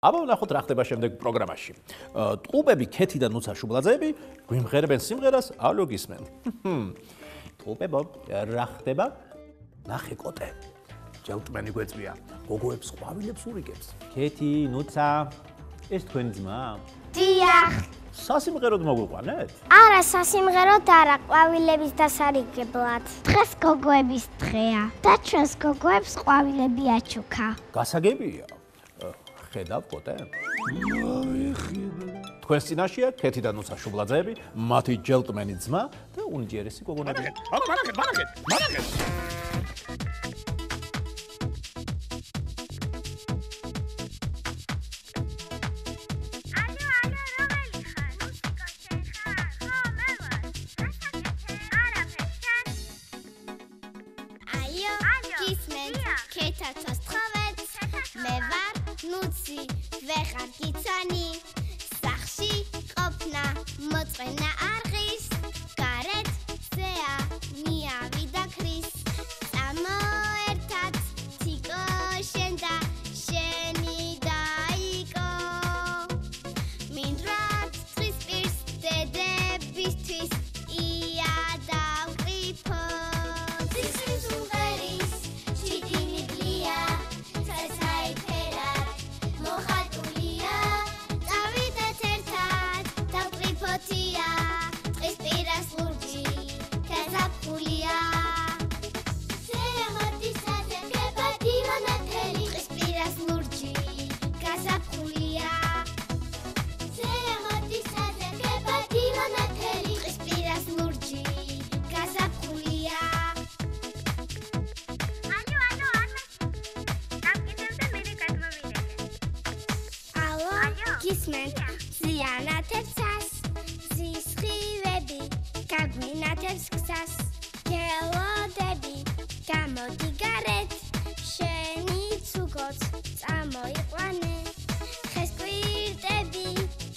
აბა ვნახოთ რა ხდება შემდეგ პროგრამაში. ტყუპები ქეთი და ნუცა შუბლაძეები გვიმღერებენ სიმღერას ალო გისმენ. ტყუპებო, რა ხდება? ნახე კოტე. ჯელტმენი გვეწვია. გოგოებს ყვავილებს ურიგებს. ქეთი, ნუცა, ეს თქვენი ძმა? დიახ. სასიმღეროდ მოგვიყვანეთ? არა, სასიმღეროდ არა, ყვავილების დასარიგებლად. დღეს გოგოების დღეა და ჩვენს გოგოებს ყვავილები აჩუქა. გასაგებია. ხედავ კოტე? თქვენს წინაშეა ქეთი და ნუცა შუბლაძეები, მათი ჯელტმენი ძმა და უნიჭიერესი გოგონები. მარაგეთ. ნუცი ვეღარ გიცანი სახში ყოფნა მოწყენა არღის გარეთ ზეა მიავიდა ქრის წამოერთად თიკო შენ და შენი დაიკო მინდვრად თვის პირს დედებისთვის ია დავყრიფო ცისის უღერის ჩიტინი ბლია გისმენთ ზიანათებსას ზისხივები გაგვინათებს გზას გელოდები გამოდი გარეთ შენი ცუგოც წამოიყვანე ხეს კვირტები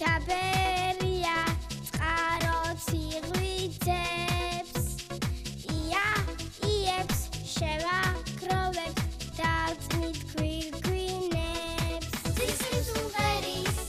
გაბერია წყაროც იღვიძებს ია იებს შევაგროვებ დავწნით გვირგვინებს ცისის უღერის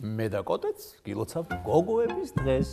მე და კოტეც გილოცავთ გოგოების დღეს.